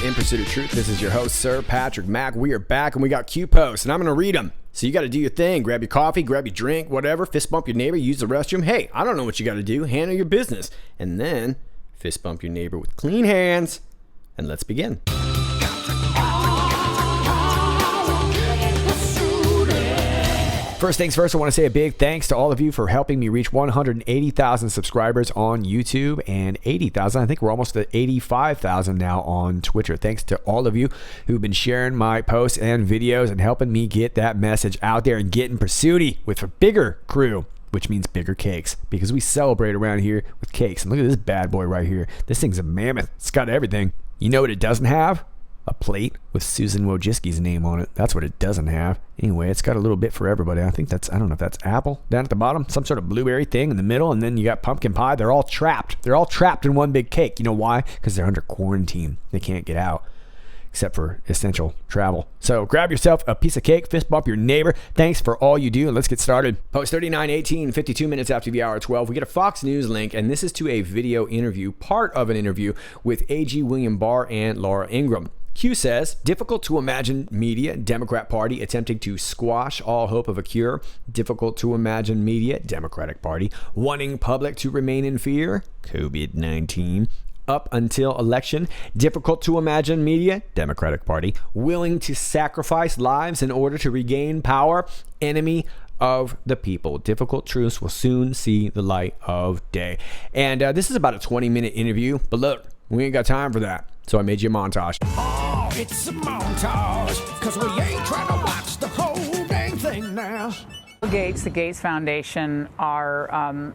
to In Pursuit of Truth. This is your host, Sir Patrick Mack. We are back and we got Q posts and I'm going to read them. So you got to do your thing. Grab your coffee, grab your drink, whatever. Fist bump your neighbor, use the restroom. Hey, I don't know what you got to do. Handle your business. And then fist bump your neighbor with clean hands. And let's begin. First things first, I want to say a big thanks to all of you for helping me reach 180,000 subscribers on YouTube and 80,000. I think we're almost at 85,000 now on Twitter. Thanks to all of you who've been sharing my posts and videos and helping me get that message out there and getting pursuity with a bigger crew, which means bigger cakes, because we celebrate around here with cakes. And look at this bad boy right here. This thing's a mammoth. It's got everything. You know what it doesn't have? A plate with Susan Wojcicki's name on it. That's what it doesn't have. Anyway, it's got a little bit for everybody. I think that's, I don't know if that's apple down at the bottom, some sort of blueberry thing in the middle, and then you got pumpkin pie. They're all trapped. They're all trapped in one big cake. You know why? Because they're under quarantine. They can't get out except for essential travel. So grab yourself a piece of cake, fist bump your neighbor. Thanks for all you do, and let's get started. Post 3918, 52 minutes after the hour 12. We get a Fox News link, and this is to a video interview, part of an interview with AG William Barr and Laura Ingraham. Q says, difficult to imagine media, Democrat Party attempting to squash all hope of a cure. Difficult to imagine media, Democratic Party wanting public to remain in fear. COVID-19. Up until election. Difficult to imagine media, Democratic Party willing to sacrifice lives in order to regain power. Enemy of the people. Difficult truths will soon see the light of day. And this is about a 20-minute interview, but look, we ain't got time for that. So I made you a montage. Oh, it's a montage, because we ain't trying to watch the whole dang thing now. The Gates Foundation are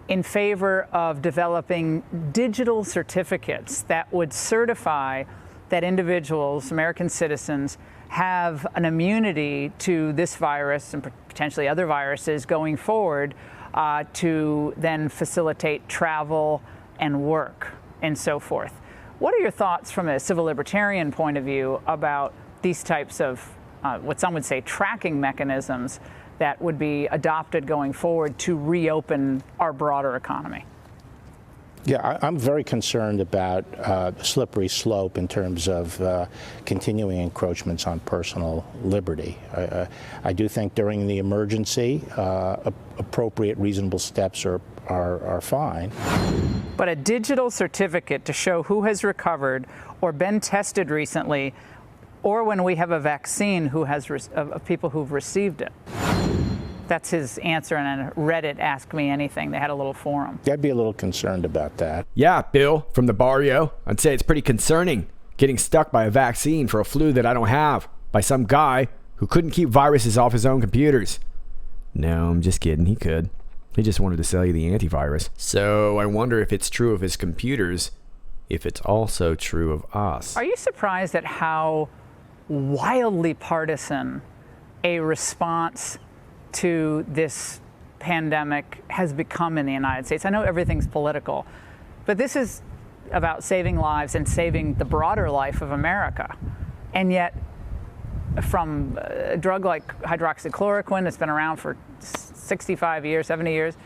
in favor of developing digital certificates that would certify that individuals, American citizens, have an immunity to this virus and potentially other viruses going forward to then facilitate travel and work and so forth. What are your thoughts from a civil libertarian point of view about these types of what some would say tracking mechanisms that would be adopted going forward to reopen our broader economy? Yeah, I'm very concerned about the slippery slope in terms of continuing encroachments on personal liberty. I do think during the emergency, appropriate, reasonable steps are fine. But a digital certificate to show who has recovered or been tested recently, or when we have a vaccine who has of people who've received it. That's his answer on Reddit, Ask Me Anything. They had a little forum. I'd be a little concerned about that. Yeah, Bill from the barrio. I'd say it's pretty concerning getting stuck by a vaccine for a flu that I don't have by some guy who couldn't keep viruses off his own computers. No, I'm just kidding. He could. He just wanted to sell you the antivirus. So I wonder if it's true of his computers, if it's also true of us. Are you surprised at how wildly partisan a response to this pandemic has become in the United States? I know everything's political, but this is about saving lives and saving the broader life of America. And yet, from a drug like hydroxychloroquine that's been around for 65 years, 70 years,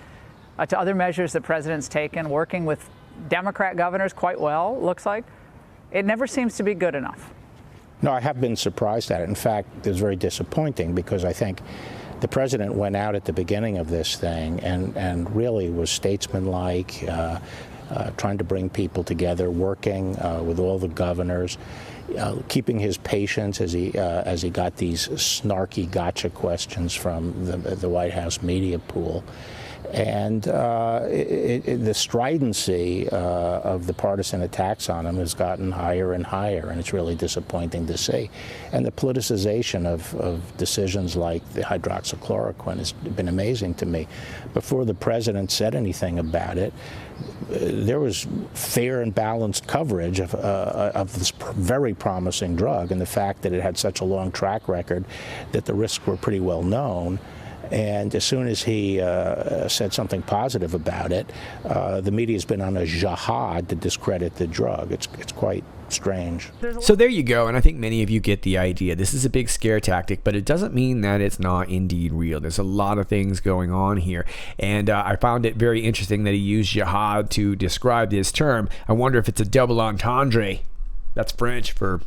to other measures the president's taken, working with Democrat governors quite well, looks like, it never seems to be good enough. No, I have been surprised at it. In fact, it was very disappointing because I think the president went out at the beginning of this thing and really was statesmanlike, trying to bring people together, working with all the governors, keeping his patience as he got these snarky gotcha questions from the White House media pool. And the stridency of the partisan attacks on him has gotten higher and higher, and it's really disappointing to see. And the politicization of decisions like the hydroxychloroquine has been amazing to me. Before the president said anything about it, there was fair and balanced coverage of this very promising drug, and the fact that it had such a long track record that the risks were pretty well known. And as soon as he said something positive about it, the media's been on a jihad to discredit the drug. It's quite strange. So there you go, and I think many of you get the idea. This is a big scare tactic, but it doesn't mean that it's not indeed real. There's a lot of things going on here, and I found it very interesting that he used jihad to describe this term. I wonder if it's a double entendre. That's French for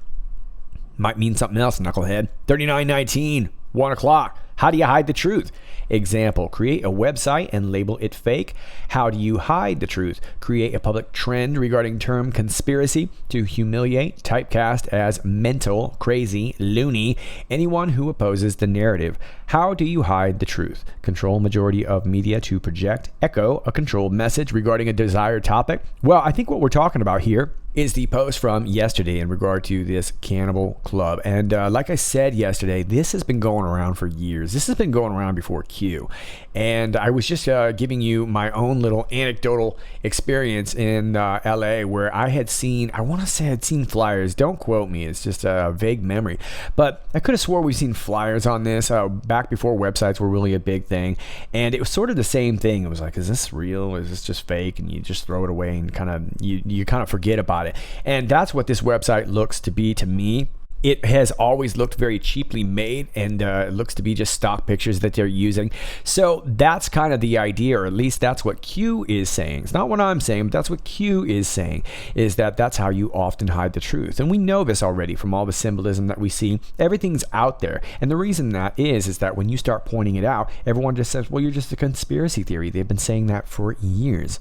might mean something else, knucklehead. 3919, 1 o'clock. How do you hide the truth? Example, create a website and label it fake. How do you hide the truth? Create a public trend regarding term conspiracy to humiliate, typecast as mental, crazy, loony, anyone who opposes the narrative. How do you hide the truth? Control majority of media to project, echo a controlled message regarding a desired topic. Well, I think what we're talking about here is the post from yesterday in regard to this cannibal club. And like I said yesterday, this has been going around for years. This has been going around before Q. And I was just giving you my own little anecdotal experience in LA where I had seen, I want to say I'd seen flyers. Don't quote me. It's just a vague memory. But I could have swore we've seen flyers on this back before websites were really a big thing. And it was sort of the same thing. It was like, is this real? Is this just fake? And you just throw it away and kind of, you kind of forget about it. And that's what this website looks to be to me. It has always looked very cheaply made, and it looks to be just stock pictures that they're using. So that's kind of the idea, or at least that's what Q is saying. It's not what I'm saying, but that's what Q is saying, is that that's how you often hide the truth. And we know this already from all the symbolism that we see. Everything's out there. And the reason that is that when you start pointing it out, everyone just says, well, you're just a conspiracy theory. They've been saying that for years.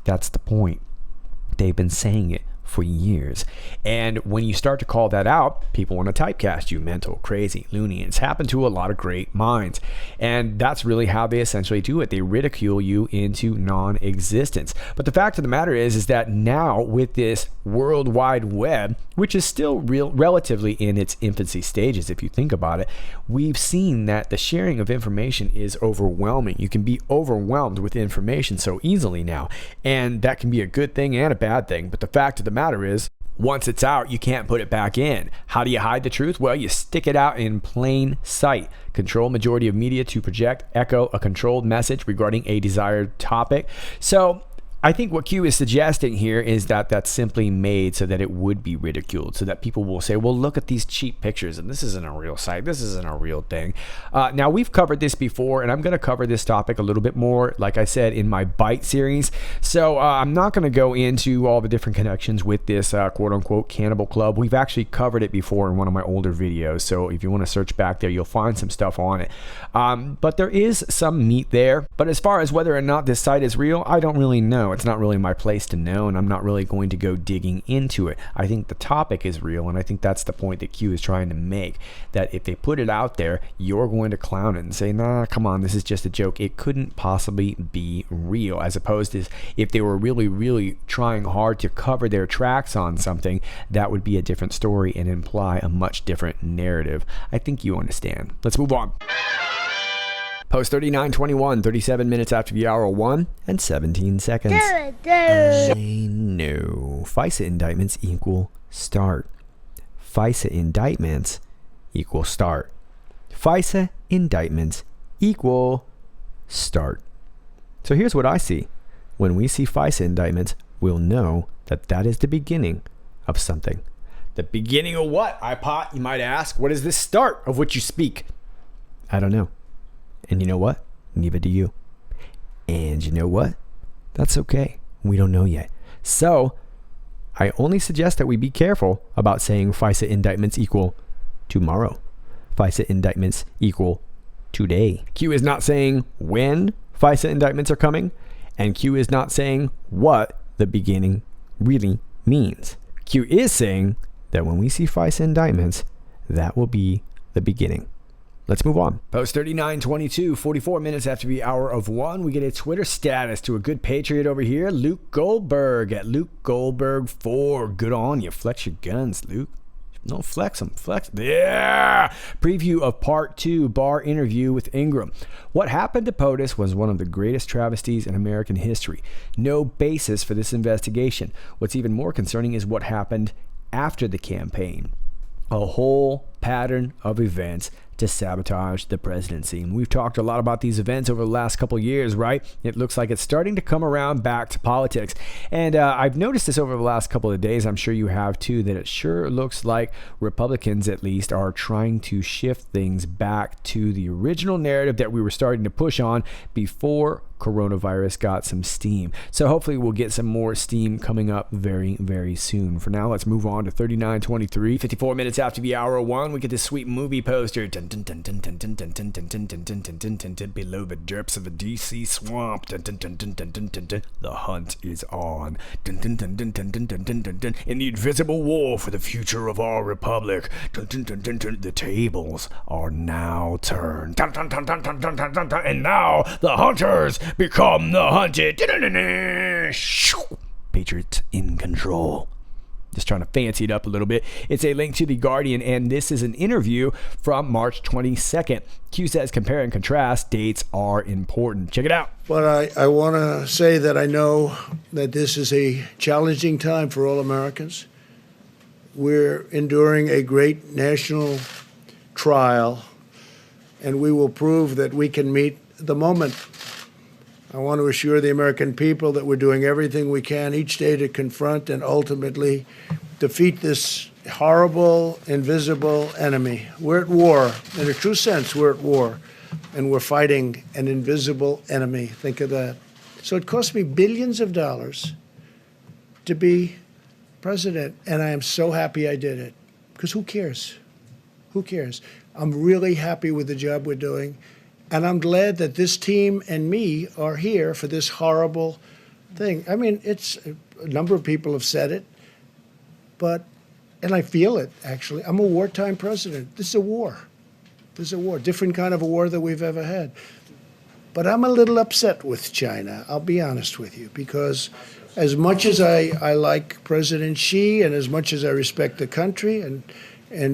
That's the point. They've been saying it for years. And when you start to call that out, people want to typecast you mental, crazy, loony. It's happened to a lot of great minds. And that's really how they essentially do it. They ridicule you into non-existence. But the fact of the matter is that now with this World Wide Web, which is still relatively in its infancy stages, if you think about it, we've seen that the sharing of information is overwhelming. You can be overwhelmed with information so easily now. And that can be a good thing and a bad thing. But the fact of the matter is, once it's out, you can't put it back in. How do you hide the truth? Well, you stick it out in plain sight. Control majority of media to project, echo a controlled message regarding a desired topic. So I think what Q is suggesting here is that that's simply made so that it would be ridiculed, so that people will say, well, look at these cheap pictures, and this isn't a real site. This isn't a real thing. Now, we've covered this before, and I'm going to cover this topic a little bit more, like I said, in my Byte series. So I'm not going to go into all the different connections with this quote-unquote cannibal club. We've actually covered it before in one of my older videos, so if you want to search back there, you'll find some stuff on it. But there is some meat there. But as far as whether or not this site is real, I don't really know. It's not really my place to know, and I'm not really going to go digging into it. I think the topic is real, and I think that's the point that Q is trying to make, that if they put it out there, you're going to clown it and say, nah, come on, this is just a joke. It couldn't possibly be real, as opposed to if they were really, really trying hard to cover their tracks on something, that would be a different story and imply a much different narrative. I think you understand. Let's move on. Post 3921, 37 minutes after the hour 1 and 17 seconds. I know. FISA indictments equal start. FISA indictments equal start. FISA indictments equal start. So here's what I see. When we see FISA indictments, we'll know that that is the beginning of something. The beginning of what, IPOT, you might ask? What is the start of which you speak? I don't know. And you know what? Neither do you. And you know what? That's okay. We don't know yet. So I only suggest that we be careful about saying FISA indictments equal tomorrow. FISA indictments equal today. Q is not saying when FISA indictments are coming, and Q is not saying what the beginning really means. Q is saying that when we see FISA indictments, that will be the beginning. Let's move on. Post 3922, 44 minutes after the hour of 1, we get a Twitter status to a good patriot over here, Luke Goldberg at Luke Goldberg 4. Good on you. Flex your guns, Luke. No, flex them. Flex. Yeah. Preview of part 2, bar interview with Ingram. What happened to POTUS was one of the greatest travesties in American history. No basis for this investigation. What's even more concerning is what happened after the campaign. A whole pattern of events to sabotage the presidency. And we've talked a lot about these events over the last couple of years, right? It looks like it's starting to come around back to politics. And I've noticed this over the last couple of days. I'm sure you have too, that it sure looks like Republicans at least are trying to shift things back to the original narrative that we were starting to push on before coronavirus got some steam. So hopefully we'll get some more steam coming up very, very soon. For now, let's move on to 39:23. 54 minutes after the hour one, we get this sweet movie poster. Below the depths of the DC swamp. The hunt is on. In the invisible war for the future of our republic. The tables are now turned. And now the hunters become the hunted. Patriots in control. Just trying to fancy it up a little bit. It's a link to The Guardian, and this is an interview from March 22nd. Q says, compare and contrast, dates are important. Check it out. But I want to say that I know that this is a challenging time for all Americans. We're enduring a great national trial, and we will prove that we can meet the moment. I want to assure the American people that we're doing everything we can each day to confront and ultimately defeat this horrible, invisible enemy. We're at war. In a true sense, we're at war, and we're fighting an invisible enemy. Think of that. So it cost me billions of dollars to be president, and I am so happy I did it, because who cares? Who cares? I'm really happy with the job we're doing. And I'm glad that this team and me are here for this horrible thing. I mean, it's a number of people have said it, and I feel it, actually. I'm a wartime president. This is a war. This is a war, different kind of a war than we've ever had. But I'm a little upset with China, I'll be honest with you, because as much as I like President Xi and as much as I respect the country and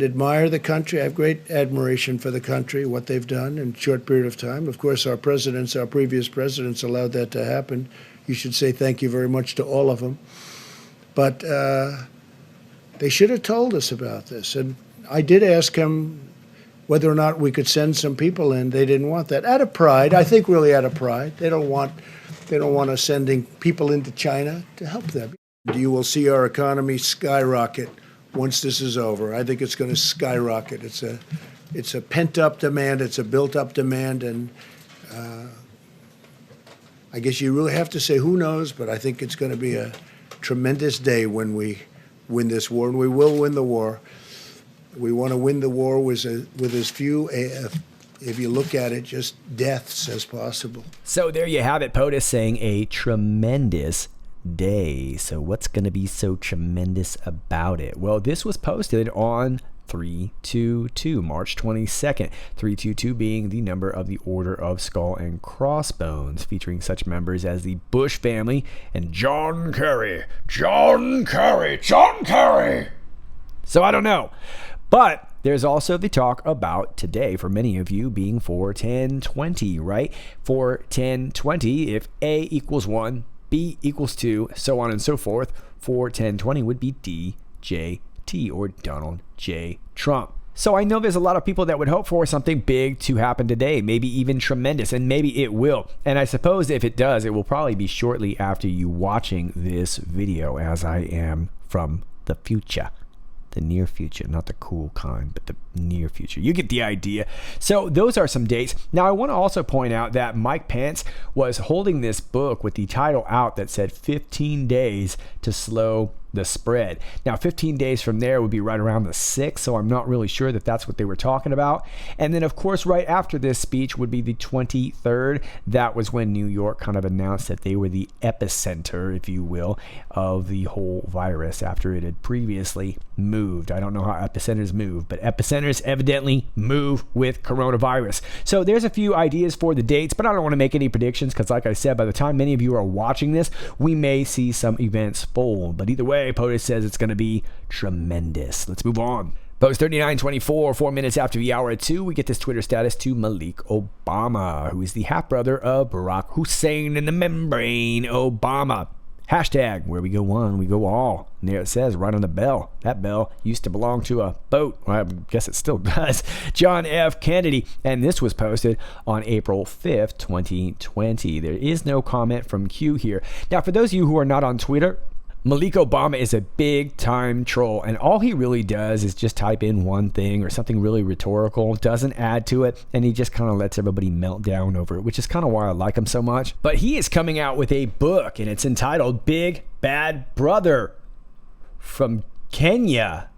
admire the country. I have great admiration for the country, what they've done in a short period of time. Of course, our previous presidents allowed that to happen. You should say thank you very much to all of them. But they should have told us about this. And I did ask him whether or not we could send some people in. They didn't want that. Out of pride, I think really out of pride. They don't want us sending people into China to help them. You will see our economy skyrocket once this is over. I think it's going to skyrocket. It's a pent-up demand. It's a built-up demand. And I guess you really have to say who knows, but I think it's going to be a tremendous day when we win this war, and we will win the war. We want to win the war with as few, if you look at it, just deaths as possible. So there you have it. POTUS saying a tremendous day. So what's going to be so tremendous about it? Well, this was posted on 322, March 22nd. 322 being the number of the Order of Skull and Crossbones, featuring such members as the Bush family and John Kerry. So I don't know. But there's also the talk about today, for many of you, being 4/10/20, right? 4/10/20, if A equals 1, B equals 2, so on and so forth. 4/10/20 would be DJT, or Donald J. Trump. So I know there's a lot of people that would hope for something big to happen today, maybe even tremendous, and maybe it will. And I suppose if it does, it will probably be shortly after you watching this video, as I am from the future. The near future, not the cool kind, but the near future. You get the idea. So those are some dates. Now, I want to also point out that Mike Pence was holding this book with the title out that said 15 days to slow the spread. Now, 15 days from there would be right around the 6th, so I'm not really sure that that's what they were talking about. And then, of course, right after this speech would be the 23rd. That was when New York kind of announced that they were the epicenter, if you will, of the whole virus after it had previously moved. I don't know how epicenters move, but epicenters evidently move with coronavirus. So there's a few ideas for the dates, but I don't want to make any predictions because, like I said, by the time many of you are watching this, we may see some events fold. But either way, POTUS says it's going to be tremendous. Let's move on. Post 3924, 4 minutes after the hour 2, we get this Twitter status to Malik Obama, who is the half-brother of Barack Hussein and the membrane Obama. Hashtag, where we go one, we go all. And there it says right on the bell. That bell used to belong to a boat. Well, I guess it still does. John F. Kennedy. And this was posted on April 5th, 2020. There is no comment from Q here. Now, for those of you who are not on Twitter, Malik Obama is a big time troll, and all he really does is just type in one thing or something really rhetorical, doesn't add to it, and he just kind of lets everybody melt down over it, which is kind of why I like him so much. But he is coming out with a book, and it's entitled Big Bad Brother from Kenya.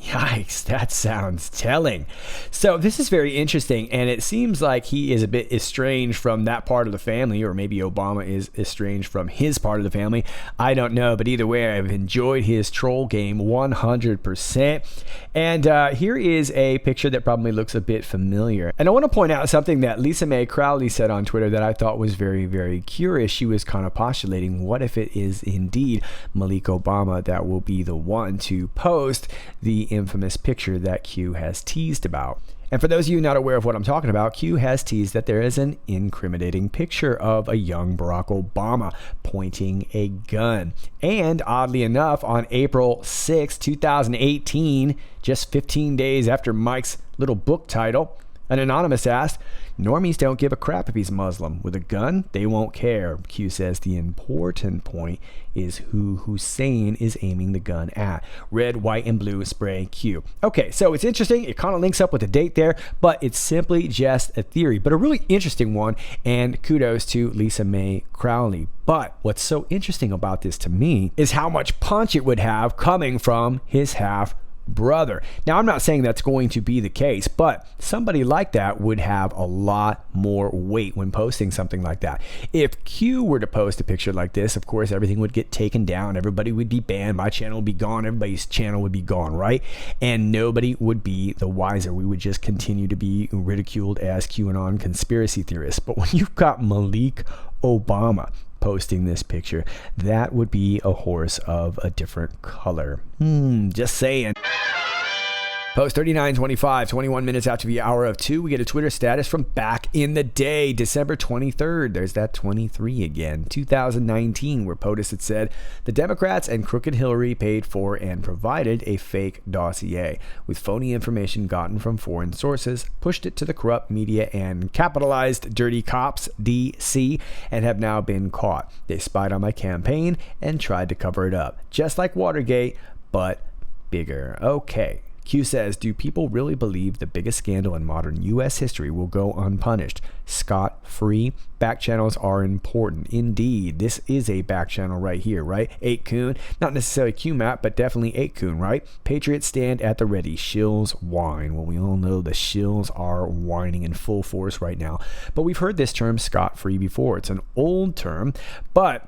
Yikes, that sounds telling. So this is very interesting, and it seems like he is a bit estranged from that part of the family, or maybe Obama is estranged from his part of the family. I don't know, but either way, I've enjoyed his troll game 100%. And here is a picture that probably looks a bit familiar. And I want to point out something that Lisa Mae Crowley said on Twitter that I thought was very, very curious. She was kind of postulating, what if it is indeed Malik Obama that will be the one to post the infamous picture that Q has teased about. And for those of you not aware of what I'm talking about, Q has teased that there is an incriminating picture of a young Barack Obama pointing a gun. And oddly enough, on April 6, 2018, just 15 days after Mike's little book title, an anonymous asked, "Normies don't give a crap if he's Muslim. With a gun, they won't care." Q says the important point is who Hussein is aiming the gun at. Red, white, and blue spray Q. Okay, so it's interesting. It kind of links up with the date there, but it's simply just a theory, but a really interesting one, and kudos to Lisa Mae Crowley. But what's so interesting about this to me is how much punch it would have coming from his half brother. Now, I'm not saying that's going to be the case, but somebody like that would have a lot more weight when posting something like that. If Q were to post a picture like this, of course, everything would get taken down. Everybody would be banned. My channel would be gone. Everybody's channel would be gone, right? And nobody would be the wiser. We would just continue to be ridiculed as QAnon conspiracy theorists. But when you've got Malik Obama posting this picture, that would be a horse of a different color. Just saying. Post 3925, 21 minutes after the hour of 2, we get a Twitter status from back in the day, December 23rd. There's that 23 again, 2019, where POTUS had said, the Democrats and crooked Hillary paid for and provided a fake dossier with phony information gotten from foreign sources, pushed it to the corrupt media, and capitalized dirty cops, DC, and have now been caught. They spied on my campaign and tried to cover it up, just like Watergate, but bigger. Okay. Q says, do people really believe the biggest scandal in modern U.S. history will go unpunished, scot-free? Back channels are important. Indeed, this is a back channel right here, right? 8kun, not necessarily Qmap, but definitely 8kun, right? Patriots stand at the ready. Shills whine. Well, we all know the shills are whining in full force right now. But we've heard this term scot-free before. It's an old term, but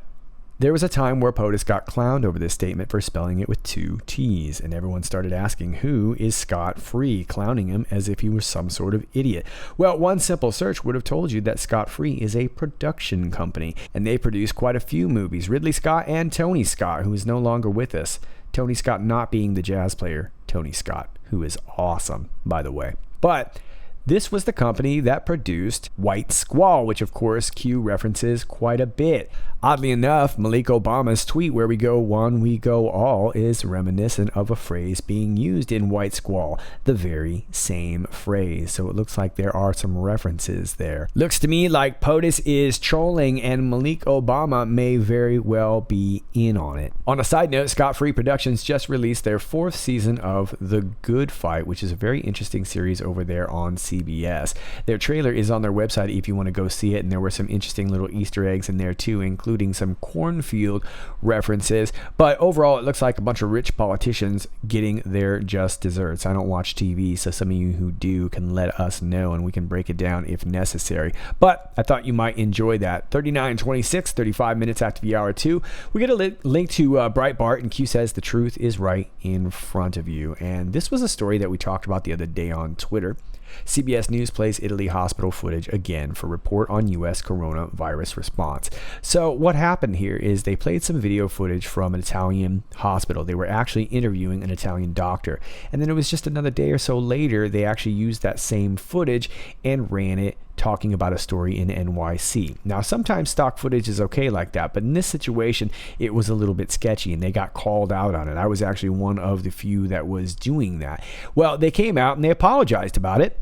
there was a time where POTUS got clowned over this statement for spelling it with 2 T's, and everyone started asking who is scot-free, clowning him as if he was some sort of idiot. Well, one simple search would have told you that Scot-Free is a production company, and they produce quite a few movies. Ridley Scott and Tony Scott, who is no longer with us. Tony Scott not being the jazz player, Tony Scott, who is awesome, by the way. But this was the company that produced White Squall, which of course Q references quite a bit. Oddly enough, Malik Obama's tweet, "Where we go one, we go all," is reminiscent of a phrase being used in White Squall, the very same phrase. So it looks like there are some references there. Looks to me like POTUS is trolling, and Malik Obama may very well be in on it. On a side note, Scot-Free Productions just released their 4th season of The Good Fight, which is a very interesting series over there on CBS. Their trailer is on their website if you want to go see it, and there were some interesting little Easter eggs in there too, including some cornfield references. But overall, it looks like a bunch of rich politicians getting their just desserts. I don't watch TV, so some of you who do can let us know, and we can break it down if necessary. But I thought you might enjoy that. 39:26, 35 minutes after the hour 2, we get a link to Breitbart, and Q says the truth is right in front of you. And this was a story that we talked about the other day on Twitter. CBS News plays Italy hospital footage again for report on U.S. coronavirus response. So what happened here is they played some video footage from an Italian hospital. They were actually interviewing an Italian doctor. And then it was just another day or so later, they actually used that same footage and ran it talking about a story in NYC. Now, sometimes stock footage is okay like that, but in this situation, it was a little bit sketchy, and they got called out on it. I was actually one of the few that was doing that. Well, they came out and they apologized about it,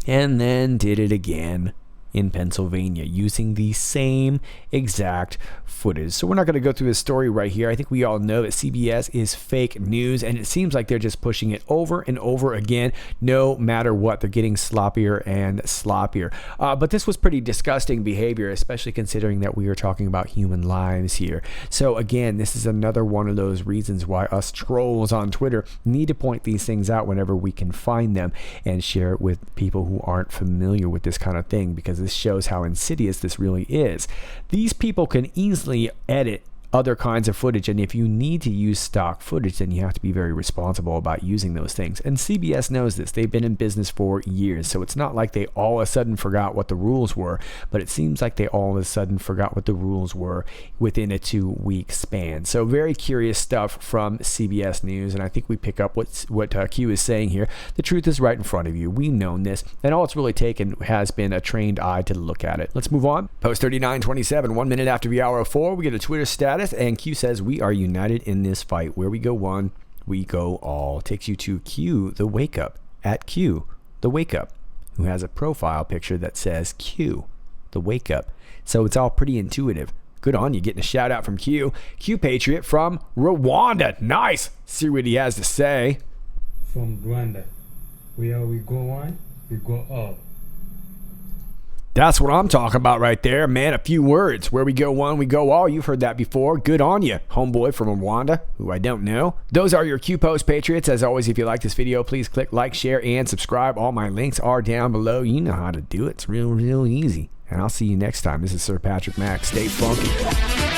and then did it again in Pennsylvania using the same exact footage. So we're not going to go through this story right here. I think we all know that CBS is fake news, and it seems like they're just pushing it over and over again, no matter what. They're getting sloppier and sloppier. But this was pretty disgusting behavior, especially considering that we are talking about human lives here. So again, this is another one of those reasons why us trolls on Twitter need to point these things out whenever we can find them and share it with people who aren't familiar with this kind of thing, because this shows how insidious this really is. These people can easily edit other kinds of footage, and if you need to use stock footage, then you have to be very responsible about using those things. And CBS knows this. They've been in business for years, so it's not like they all of a sudden forgot what the rules were, but it seems like they all of a sudden forgot what the rules were within a 2-week span. So very curious stuff from CBS News, and I think we pick up what Q is saying here. The truth is right in front of you. We've known this, and all it's really taken has been a trained eye to look at it. Let's move on. Post 3927, 1 minute after the hour of 4, we get a Twitter status, and Q says, "We are united in this fight. Where we go one, we go all." Takes you to Q the Wake Up, at Q the Wake Up, who has a profile picture that says Q the Wake Up. So it's all pretty intuitive. Good on you, getting a shout out from Q. Q Patriot from Rwanda. Nice. See what he has to say. From Rwanda, where we go one, we go all. That's what I'm talking about right there, man. A few words. Where we go one, we go all. You've heard that before. Good on you, homeboy from Rwanda, who I don't know. Those are your Q Post Patriots. As always, if you like this video, please click like, share, and subscribe. All my links are down below. You know how to do it. It's real easy. And I'll see you next time. This is Sir Patrick Mack. Stay funky.